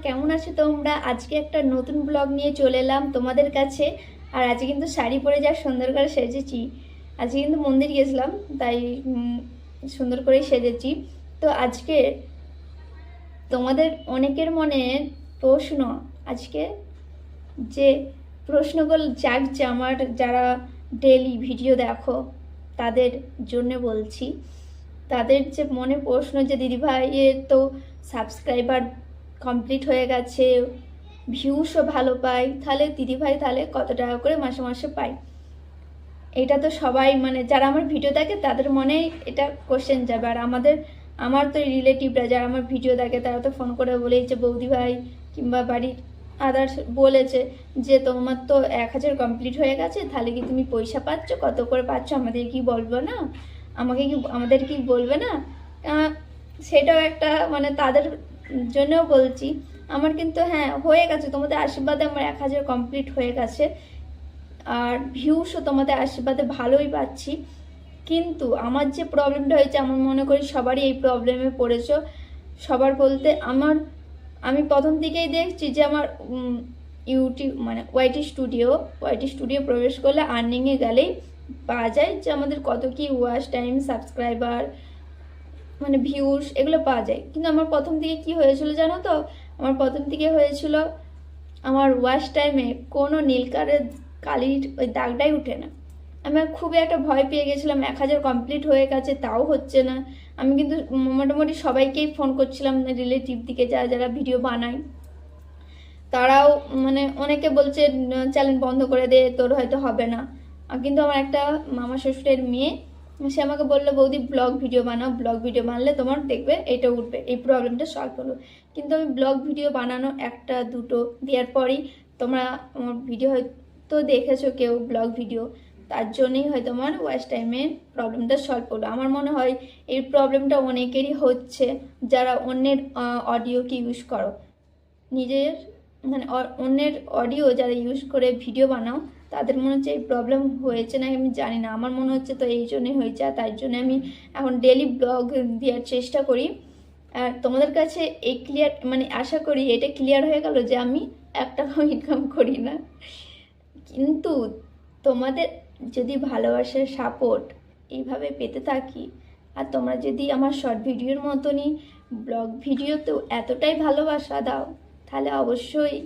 কেমন আছো তোমরা? আজকে একটা নতুন ব্লগ নিয়ে চলে এলাম তোমাদের কাছে। আর আজকে কিন্তু শাড়ি পরে যা সুন্দর করে সেজেছি। আজকে কিন্তু মন্দির গেছিলাম, তাই সুন্দর করেই সেজেছি। তো আজকে তোমাদের অনেকের মনে প্রশ্ন, আজকে যে প্রশ্নগুলো জাগছে আমার, যারা ডেলি ভিডিও দেখো তাদের জন্য বলছি। তাদের যে মনে প্রশ্ন যে দিদিভাই এর তো সাবস্ক্রাইবার কমপ্লিট হয়ে গেছে, ভিউসও ভালো পাই, তাহলে দিদিভাই তাহলে কত টাকা করে মাসে মাসে পাই? এটা তো সবাই মানে যারা আমার ভিডিও দেখে তাদের মনেই এটা কোশ্চেন যাবে। আর আমার তো রিলেটিভরা যারা আমার ভিডিও দেখে তারা তো ফোন করে বলেছে, বৌদি ভাই কিংবা বাড়ির আদার্স বলেছে যে তোমার তো 1000 কমপ্লিট হয়ে গেছে, তাহলে কি তুমি পয়সা পাচ্ছ, কত করে পাচ্ছ, আমাদের কি বলবো না? আমাদের কি বলবে না? সেটাও একটা মানে তাদের জন্যও বলছি। আমার কিন্তু হ্যাঁ হয়ে গেছে, তোমাদের আশীর্বাদে আমার 1000 কমপ্লিট হয়ে গেছে। আর ভিউসও তোমাদের আশীর্বাদে ভালোই পাচ্ছি। কিন্তু আমার যে প্রবলেমটা হয়েছে, আমার মনে করি সবারই এই প্রবলেমে পড়েছো। সবার বলতে আমি প্রথম থেকেই দেখছি যে আমার ইউটিউব মানে ওয়াইটি স্টুডিও প্রবেশ করলে আর্নিংয়ে গেলেই পাওয়া যায় যে আমাদের কত কি ওয়াচ টাইম, সাবস্ক্রাইবার, মানে ভিউস এগুলো পাওয়া যায়। কিন্তু আমার প্রথম দিকে কি হয়েছিল জানো তো? আমার প্রথম দিকে হয়েছিল আমার ওয়াচ টাইমে কোনো কালির ওই দাগটাই উঠে না। আমি খুবই একটা ভয় পেয়ে গেছিলাম, 1000 কমপ্লিট হয়ে গেছে তাও হচ্ছে না। আমি কিন্তু মোটামুটি সবাইকেই ফোন করছিলাম, রিলেটিভ দিকে যারা যারা ভিডিও বানায় তারাও মানে অনেকে বলছে চ্যানেল বন্ধ করে দে, তোর হয়তো হবে না। কিন্তু আমার একটা মামা শ্বশুরের মেয়ে, সে আমাকে বললো, বৌদি ব্লগ ভিডিও বানাও, ব্লগ ভিডিও বানালে তোমার দেখবে এটা উঠবে, এই প্রবলেমটা সলভ হলো। কিন্তু আমি ব্লগ ভিডিও বানানো একটা দুটো দেওয়ার পরই তোমরা আমার ভিডিও হয়তো দেখেছো কেউ ব্লগ ভিডিও, তার জন্যই হয়তো আমার ওয়াচ টাইমের প্রবলেমটা সলভ হলো। আমার মনে হয় এই প্রবলেমটা অনেকেরই হচ্ছে যারা অন্যের অডিওকে ইউজ করো। নিজের মানে অন্যের অডিও যারা ইউজ করে ভিডিও বানাও তাদের মনে হচ্ছে এই প্রবলেম হয়েছে, না আমি জানি না, আমার মনে হচ্ছে তো এই জন্যই হয়েছে। আর তাই জন্য আমি এখন ডেলি ব্লগ দেওয়ার চেষ্টা করি। আর তোমাদের কাছে এই ক্লিয়ার মানে আশা করি এটা ক্লিয়ার হয়ে গেল যে আমি 1 টাকাও ইনকাম করি না। কিন্তু তোমাদের যদি ভালোবাসার সাপোর্ট এইভাবে পেতে থাকি, আর তোমরা যদি আমার শর্ট ভিডিওর মতনই ব্লগ ভিডিওতেও এতটাই ভালোবাসা দাও, তাহলে অবশ্যই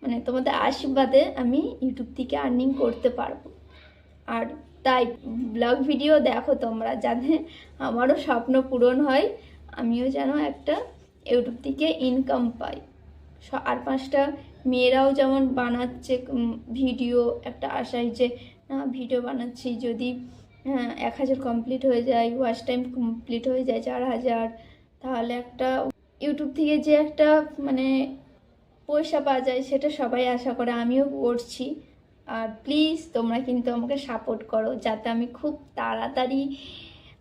মানে তোমাদের আশীর্বাদে আমি ইউটিউব থেকে আর্নিং করতে পারবো। আর তাই ব্লগ ভিডিও দেখো তোমরা, যাতে আমারও স্বপ্ন পূরণ হয়, আমিও যেন একটা ইউটিউব থেকে ইনকাম পাই। আর 5টা মেয়েরাও যেমন বানাচ্ছে ভিডিও, একটা আশায় যে না ভিডিও বানাচ্ছি, যদি 1000 কমপ্লিট হয়ে যায়, ওয়াচ টাইম কমপ্লিট হয়ে যায় 4000, তাহলে একটা ইউটিউব থেকে যে একটা মানে পয়সা পাওয়া যায়, সেটা সবাই আশা করে, আমিও করছি। আর প্লিজ তোমরা কিন্তু আমাকে সাপোর্ট করো, যাতে আমি খুব তাড়াতাড়ি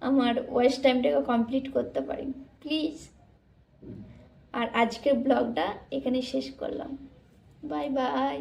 আমার ওয়াচ টাইমটাকে কমপ্লিট করতে পারি, প্লিজ। আর আজকের ব্লগটা এখানে শেষ করলাম। Bye bye.